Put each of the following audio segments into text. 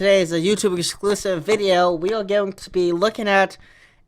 today is a YouTube exclusive video. We are going to be looking at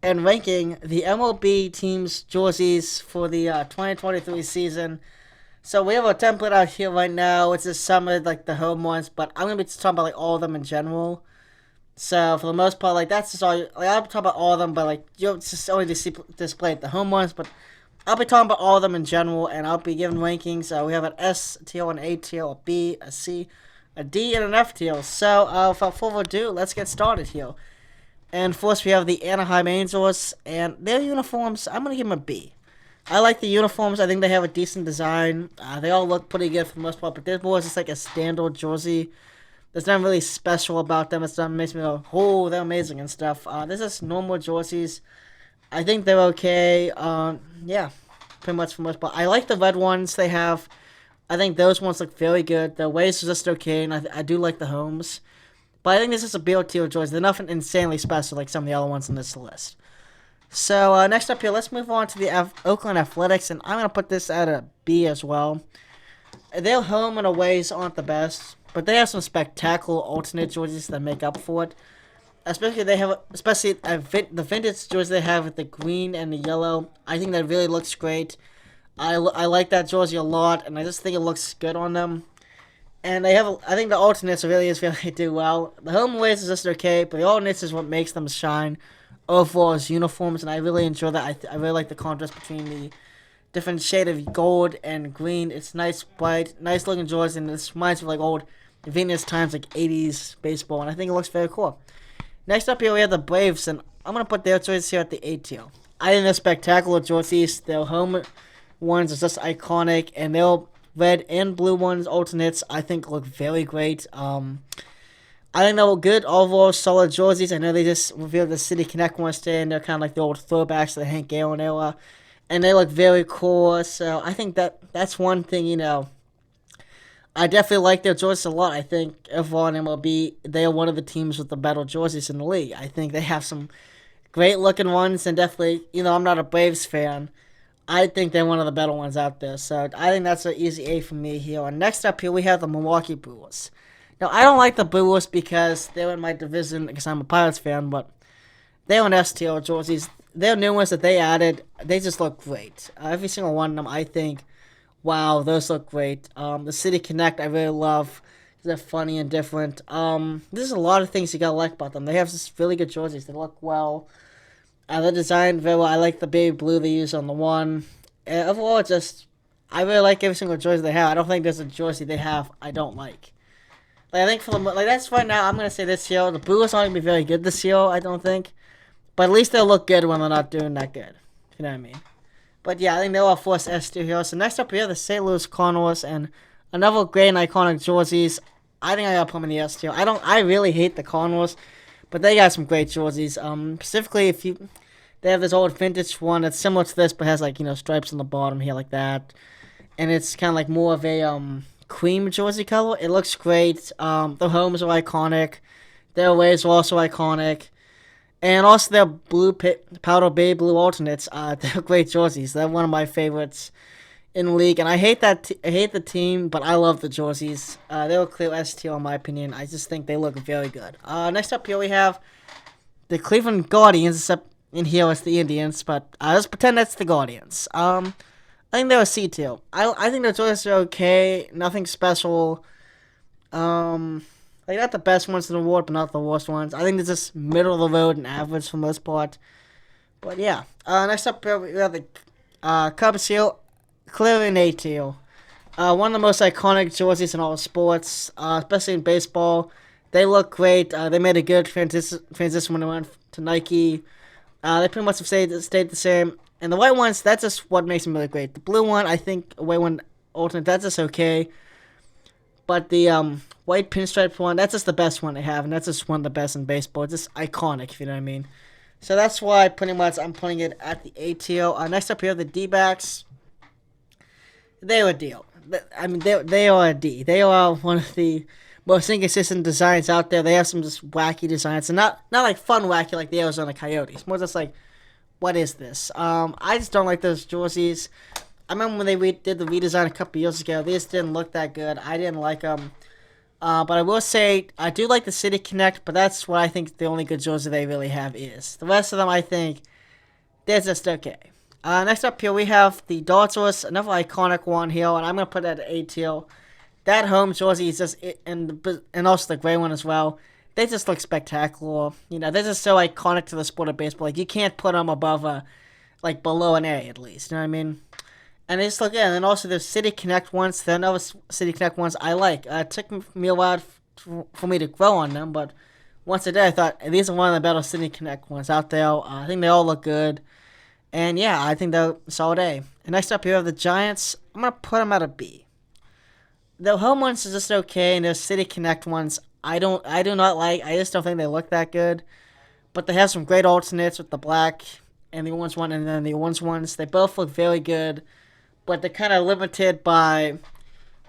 and ranking the MLB teams' jerseys for the 2023 season. So we have a template out here right now. It's just some of like the home ones, but I'm gonna be talking about like all of them in general. So for the most part, like that's just all. Like I'll be talking about all of them, but like you'll just only display the home ones. But I'll be talking about all of them in general, and I'll be giving rankings. We have an S tier, an A tier, a B, a C, a D, and an F tier. So without further ado, let's get started here. And first we have the Anaheim Angels, and their uniforms, I'm going to give them a B. I like the uniforms. I think they have a decent design. They all look pretty good for the most part, but this more is just like a standard jersey. There's nothing really special about them. It's not makes me go, oh, they're amazing and stuff. This is normal jerseys. I think they're okay. Yeah, pretty much for the most part. I like the red ones they have. I think those ones look very good. The waist is just okay, and I do like the homes. But I think this is a B tier jersey. They're nothing insanely special like some of the other ones on this list. So next up here, let's move on to the Oakland Athletics, and I'm going to put this at a B as well. Their home and aways aren't the best, but they have some spectacular alternate jerseys that make up for it. Especially the vintage jersey they have with the green and the yellow. I think that really looks great. I like that jersey a lot, and I just think it looks good on them. And I think the alternates really do well. The home ways is just okay, but the alternates is what makes them shine overall as uniforms, and I really enjoy that. I really like the contrast between the different shade of gold and green. It's nice, bright, nice looking jersey, and it reminds me of like old vintage times, like 80s baseball, and I think it looks very cool. Next up here we have the Braves, and I'm going to put their jerseys here at the A tier. I think they're spectacular jerseys. Their home ones are just iconic, and they'll red and blue ones, alternates, I think look very great. I think they're good overall, solid jerseys. I know they just revealed the City Connect ones today, and they're kind of like the old throwbacks to the Hank Aaron era, and they look very cool. So I think that's one thing, I definitely like their jerseys a lot. I think overall in MLB, they are one of the teams with the better jerseys in the league. I think they have some great looking ones, and definitely, I'm not a Braves fan. I think they're one of the better ones out there. So I think that's an easy A for me here. And next up here, we have the Milwaukee Brewers. Now, I don't like the Brewers because they're in my division because I'm a Pirates fan, but they're on S tier jerseys. Their new ones that they added, they just look great. Every single one of them, I think, wow, those look great. The City Connect, I really love. They're funny and different. There's a lot of things you gotta like about them. They have just really good jerseys. They look well. They're designed very well. I like the baby blue they use on the one. And overall, I really like every single jersey they have. I don't think there's a jersey they have I don't like. I think that's right now. I'm gonna say this year the Brewers aren't gonna be very good this year. I don't think, but at least they'll look good when they're not doing that good. You know what I mean? But yeah, I think they'll all force S tier here. So next up we have the St. Louis Cardinals, and another great and iconic jerseys. I think I gotta put them in the S tier. I really hate the Cardinals, but they got some great jerseys. Specifically they have this old vintage one that's similar to this, but has like stripes on the bottom here like that, and it's kind of like more of a cream jersey color. It looks great. The homes are iconic. Their aways are also iconic, and also their blue powder baby blue alternates. They're great jerseys. They're one of my favorites in the league, and I hate the team, but I love the jerseys. They're a clear S tier in my opinion. I just think they look very good. Next up here we have the Cleveland Guardians, except in here it's the Indians, but let's pretend that's the Guardians. I think they're a C tier. I think their jerseys are okay, nothing special. Like not the best ones in the world, but not the worst ones. I think they're just middle of the road and average for the most part. But yeah. Next up here we have the Cubs here, clearly an A tier. One of the most iconic jerseys in all sports, especially in baseball. They look great. They made a good transition when they went to Nike. They pretty much have stayed the same. And the white ones, that's just what makes them really great. The blue one, I think, white one alternate, that's just okay. But the white pinstripe one, that's just the best one they have, and that's just one of the best in baseball. It's just iconic, if you know what I mean. So that's why pretty much I'm putting it at the A tier. Next up here, the D-backs. They are a deal. I mean, they are a D. They are one of the most inconsistent designs out there. They have some just wacky designs, and not like fun wacky like the Arizona Coyotes. More just like, what is this? I just don't like those jerseys. I remember when they did the redesign a couple years ago. They just didn't look that good. I didn't like them. But I will say I do like the City Connect, but that's what I think the only good jersey they really have is. The rest of them, I think, they're just okay. Next up here we have the Dodgers, another iconic one here, and I'm gonna put that at A tier. That home jersey is just, and also the gray one as well. They just look spectacular. You know, they're just so iconic to the sport of baseball. Like you can't put them above like below an A at least. You know what I mean? And they just look good. And then also the City Connect ones, the other City Connect ones I like. It took me a while for me to grow on them, but once a day I thought these are one of the better City Connect ones out there. I think they all look good. And yeah, I think they're solid A. And next up here we have the Giants. I'm going to put them at a B. The home ones are just okay, and the City Connect ones I do not like. I just don't think they look that good. But they have some great alternates with the black and the orange one, and then the orange ones. They both look very good, but they're kind of limited by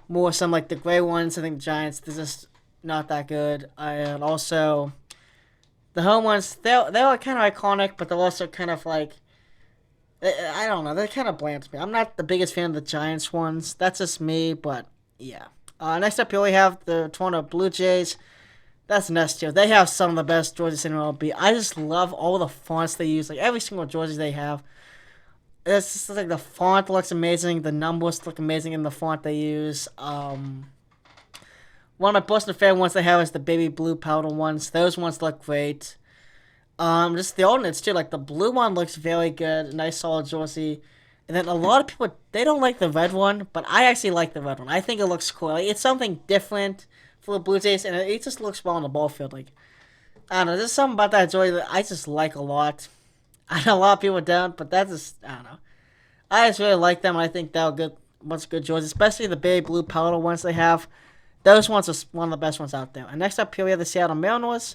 more some like the gray ones. I think the Giants, they're just not that good. And also the home ones, they're kind of iconic, but they're also kind of like, I don't know, they're kind of bland to me. I'm not the biggest fan of the Giants ones. That's just me, but yeah. Next up here we have the Toronto Blue Jays. That's next tier. They have some of the best jerseys in MLB. I just love all the fonts they use. Like every single jersey they have. It's just like the font looks amazing. The numbers look amazing in the font they use. One of my Boston fan ones they have is the baby blue powder ones. Those ones look great. Just the alternates too. Like the blue one looks very good. Nice solid jersey. And then a lot of people, they don't like the red one, but I actually like the red one. I think it looks cool. Like, it's something different for the Blue Jays, and it just looks well on the ball field. Like, I don't know, there's something about that jersey that I just like a lot. I know a lot of people don't, but that's just, I don't know. I just really like them, and I think they're good, bunch of good jerseys, especially the baby blue powder ones they have. Those ones are one of the best ones out there. And next up here we have the Seattle Mariners.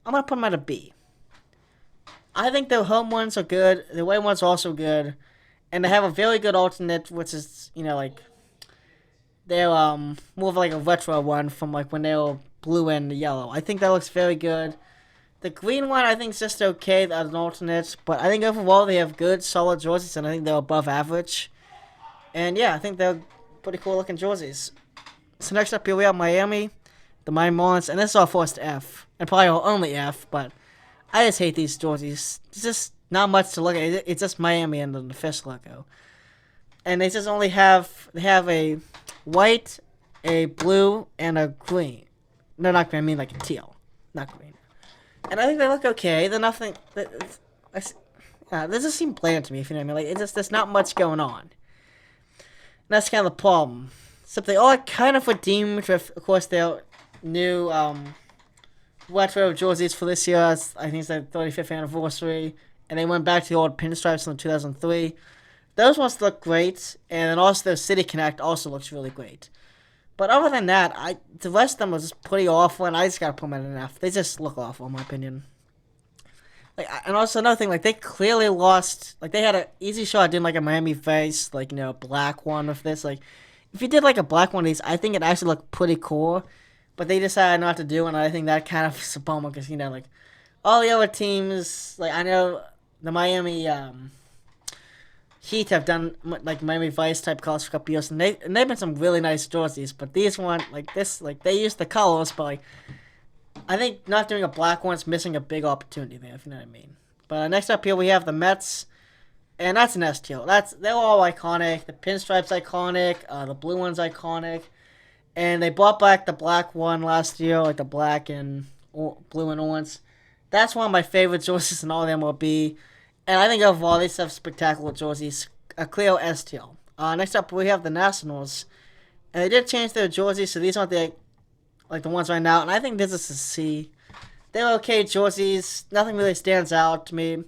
I'm going to put them at a B. I think their home ones are good. The away ones are also good. And they have a very good alternate, which is, you know, like, they're more of like a retro one from like when they were blue and yellow. I think that looks very good. The green one I think is just okay as an alternate, but I think overall they have good, solid jerseys, and I think they're above average. And yeah, I think they're pretty cool looking jerseys. So next up here we have Miami, the Miami Marlins, and this is our first F, and probably our only F, but I just hate these jerseys. It's just not much to look at. It's just Miami and the fish logo. And they just only have, they have a white, a blue, and a green. No, not green, I mean like a teal, not green. And I think they look okay. They're nothing, they just seem bland to me, if you know what I mean. Like, it's just, there's not much going on. And that's kind of the problem. Except they are kind of redeemed with, of course, their new retro jerseys for this year. I think it's their 35th anniversary. And they went back to the old pinstripes in 2003. Those ones look great, and then also the City Connect also looks really great. But other than that, the rest of them are just pretty awful, and I just gotta put them at an F. They just look awful, in my opinion. Like, and also another thing, like they clearly lost. Like they had an easy shot at doing like a Miami face, like, you know, black one with this. Like if you did like a black one of these, I think it actually looked pretty cool. But they decided not to do, and I think that kind of is a bummer because, you know, like all the other teams, like I know. The Miami Heat have done like Miami Vice type colors for a couple years, and they've been some really nice jerseys. But these one like this, like they use the colors, but like I think not doing a black one's missing a big opportunity there, if you know what I mean. But next up here we have the Mets, and that's an S tier. They're all iconic. The pinstripes iconic. The blue one's iconic, and they brought back the black one last year, like the black and blue and orange. That's one of my favorite jerseys in all of MLB. And I think overall, they have spectacular jerseys. A clear S tier. Next up, we have the Nationals. And they did change their jerseys, so these aren't the ones right now. And I think this is a C. They're okay jerseys. Nothing really stands out to me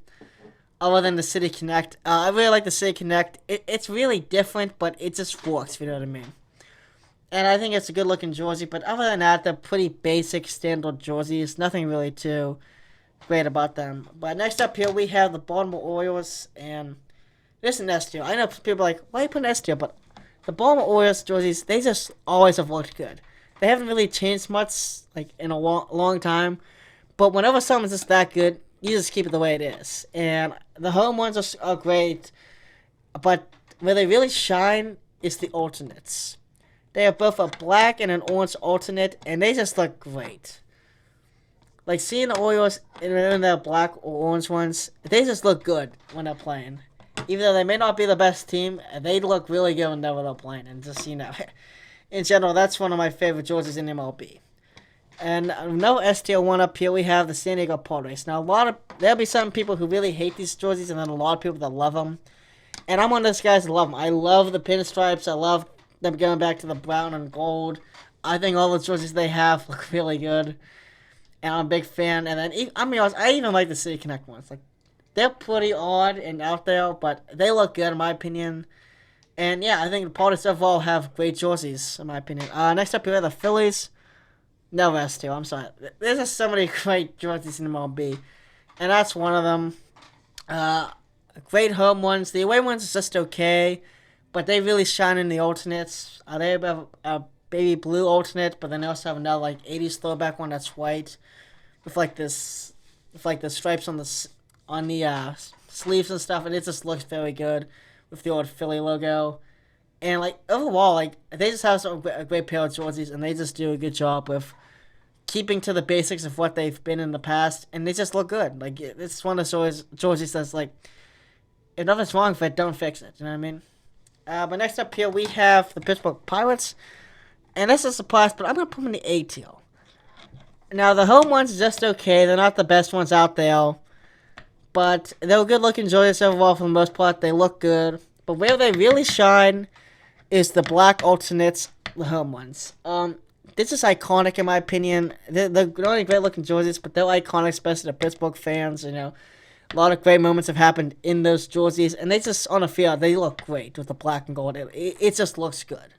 other than the City Connect. I really like the City Connect. It's really different, but it just works, if you know what I mean. And I think it's a good-looking jersey. But other than that, they're pretty basic, standard jerseys. Nothing really too great about them. But next up here we have the Baltimore Orioles, and this is an S tier. I know people are like, why are you putting S tier? But the Baltimore Orioles jerseys, they just always have looked good. They haven't really changed much like in a long time. But whenever someone's just that good, you just keep it the way it is. And the home ones are great, but where they really shine is the alternates. They have both a black and an orange alternate, and they just look great. Like, seeing the Orioles in their black or orange ones, they just look good when they're playing. Even though they may not be the best team, they look really good when they're playing. And just, in general, that's one of my favorite jerseys in MLB. And no STL1 up here, we have the San Diego Padres. Now, there'll be some people who really hate these jerseys, and then a lot of people that love them. And I'm one of those guys that love them. I love the pinstripes. I love them going back to the brown and gold. I think all the jerseys they have look really good. And I'm a big fan. And then, I mean, I even like the City Connect ones. Like, they're pretty odd and out there, but they look good in my opinion. And yeah, I think the Padres overall have great jerseys in my opinion. Next up, we have the Phillies. No, STL, I'm sorry. There's just so many great jerseys in MLB. And that's one of them. Great home ones. The away ones is just okay, but they really shine in the alternates. They have a baby blue alternate, but then they also have another like 80s throwback one that's white, with the stripes on the sleeves and stuff, and it just looks very good with the old Philly logo. And like overall, like they just have a great pair of jerseys, and they just do a good job with keeping to the basics of what they've been in the past, and they just look good. Like it's one of those jerseys that's like, if nothing's wrong with it, don't fix it. You know what I mean? But next up here we have the Pittsburgh Pirates, and this is a surprise, but I'm gonna put them in the A tier. Now the home ones are just okay. They're not the best ones out there, but they're good looking jerseys overall for the most part. They look good, but where they really shine is the black alternates, the home ones. This is iconic in my opinion. They're not only great looking jerseys, but they're iconic, especially to Pittsburgh fans. A lot of great moments have happened in those jerseys, and they just, on the field, they look great with the black and gold. It just looks good.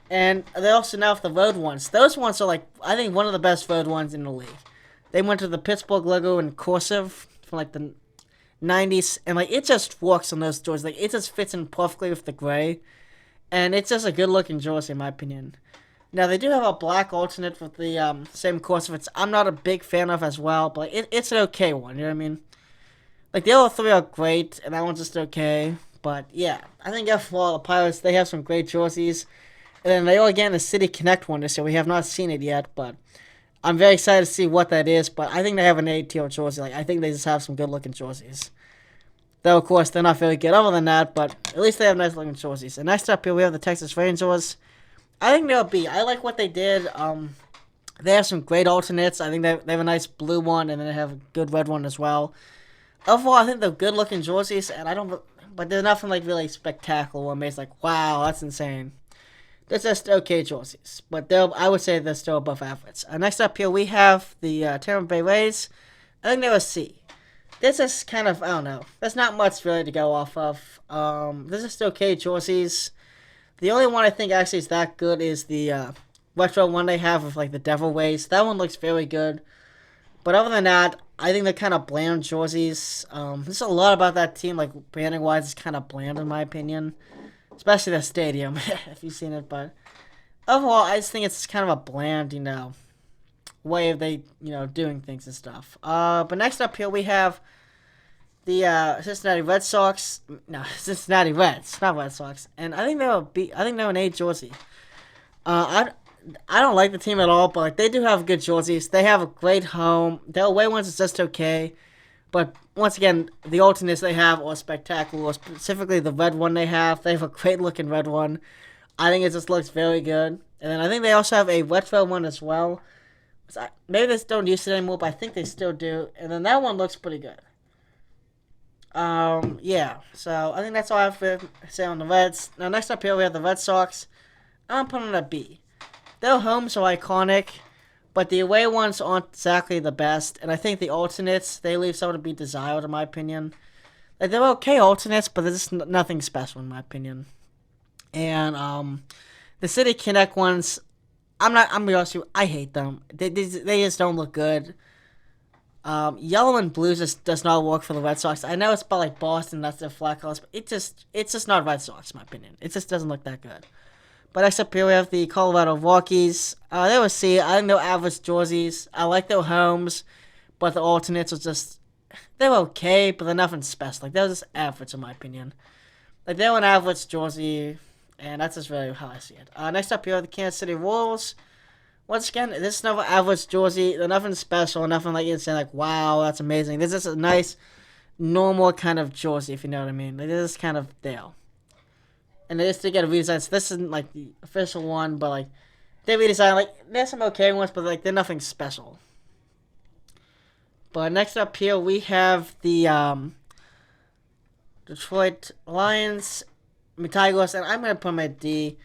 And they also now have the road ones. Those ones are like, I think, one of the best road ones in the league. They went to the Pittsburgh logo in cursive from like the 90s, and like it just works on those jerseys. Like it just fits in perfectly with the gray, and it's just a good looking jersey in my opinion. Now they do have a black alternate with the same cursive. I'm not a big fan of as well, but it's an okay one. You know what I mean? Like the other three are great, and that one's just okay. But yeah, I think overall the Pirates, they have some great jerseys. And then they are getting the City Connect one this year. We have not seen it yet, but I'm very excited to see what that is. But I think they have an A-tier jersey. Like I think they just have some good-looking jerseys. Though, of course, they're not very good other than that, but at least they have nice-looking jerseys. And next up here, we have the Texas Rangers. I think they'll be. I like what they did. They have some great alternates. I think they have a nice blue one, and then they have a good red one as well. Overall, I think they're good-looking jerseys, and but they're nothing like really spectacular or amazing. Like, wow, that's insane. They're just okay jerseys, but I would say they're still above average. Next up here, we have the Tampa Bay Rays. I think they're a C. This is kind of, I don't know. There's not much really to go off of. This is still okay jerseys. The only one I think actually is that good is the retro one they have with like the Devil Rays. That one looks very good. But other than that, I think they're kind of bland jerseys. There's a lot about that team, like branding-wise, is kind of bland in my opinion. Especially the stadium, if you've seen it. But overall, I just think it's kind of a bland, way of they, doing things and stuff. But next up here we have the Cincinnati Red Sox. No, Cincinnati Reds, not Red Sox. And I think they're an A jersey. I don't like the team at all, but like, they do have good jerseys. They have a great home. Their away ones is just okay. But once again, the alternates they have are spectacular. Specifically, the red one they have. They have a great-looking red one. I think it just looks very good. And then I think they also have a retro one as well. Maybe they don't use it anymore, but I think they still do. And then that one looks pretty good. Yeah. So I think that's all I have to say on the Reds. Now, next up here, we have the Red Sox. I'm putting it a B. Their homes are iconic. But the away ones aren't exactly the best, and I think the alternates, they leave something to be desired, in my opinion. Like, they're okay alternates, but they're just nothing special, in my opinion. And, the City Connect ones, I'm gonna be honest with you, I hate them. They just don't look good. Yellow and blue just does not work for the Red Sox. I know it's about, like, Boston, that's their flag colors, but it's just not Red Sox, in my opinion. It just doesn't look that good. But next up here, we have the Colorado Rockies. They were C. I think they're average jerseys. I like their homes, but the alternates are just, they're okay, but they're nothing special. Like, they're just average, in my opinion. Like, they're an average jersey, And that's just really how I see it. Next up here, the Kansas City Royals. Once again, this is another average jersey. They're nothing special, nothing like insane, like, wow, that's amazing. This is a nice, normal kind of jersey, if you know what I mean. Like, this is kind of there. And they just did get a redesign. So this isn't like the official one, but like, they redesigned, like, there's some okay ones, but like, they're nothing special. But next up here, we have the Detroit Lions, Tigers, and I'm going to put my D.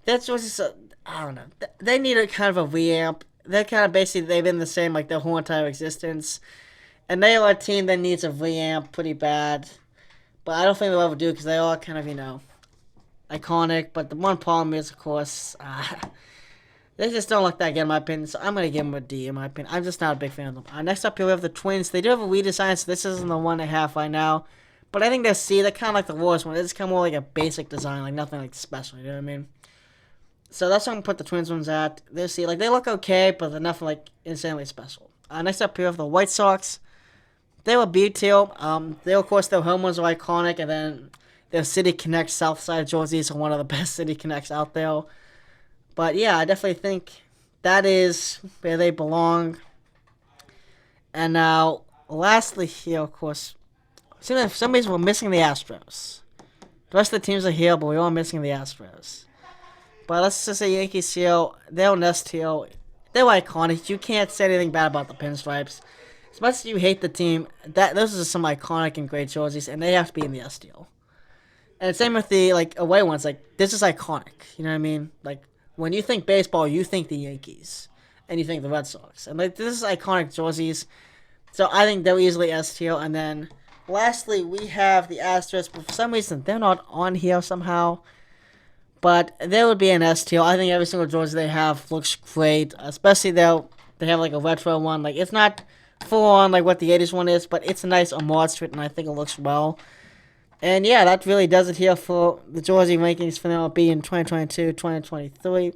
That's just, I don't know. They need a kind of a revamp. They're kind of basically, they've been the same like their whole entire existence. And they are a team that needs a revamp pretty bad. But I don't think they'll ever do it because they are kind of, iconic. But the one problem is, of course, they just don't look that good in my opinion. So I'm going to give them a D in my opinion. I'm just not a big fan of them. Next up here we have the Twins. They do have a redesign, so this isn't the one they have right now. But I think they're C. They're kind of like the Royals one. They just kind of more like a basic design, like nothing like special. You know what I mean? So that's what I'm going to put the Twins ones at. They're C. Like, they look okay, but they're nothing like insanely special. Next up here we have the White Sox. They were B tier. They, of course, their home ones are iconic, and then their City Connect Southside jerseys are one of the best City Connects out there. But yeah, I definitely think that is where they belong. And now, lastly here, of course, for some reason we're missing the Astros. The rest of the teams are here, but we're all missing the Astros. But let's just say Yankees here, they're on S tier. They're iconic. You can't say anything bad about the pinstripes. As much as you hate the team, those are some iconic and great jerseys, and they have to be in the S tier. And same with the away ones. Like, this is iconic. You know what I mean? Like, when you think baseball, you think the Yankees, and you think the Red Sox, and like this is iconic jerseys. So I think they're easily S tier. And then lastly, we have the Astros, but for some reason they're not on here somehow. But they would be an S tier. I think every single jersey they have looks great, especially they have like a retro one. Like, it's not full on like what the 80s one is, but it's a nice homage to it, and I think it looks well. And yeah, that really does it here for the jersey rankings for the MLB in 2022-2023. I mean,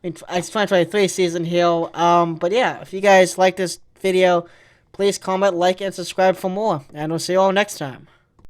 it's 2023 season here. But yeah, if you guys like this video, please comment, like, and subscribe for more. And we'll see you all next time.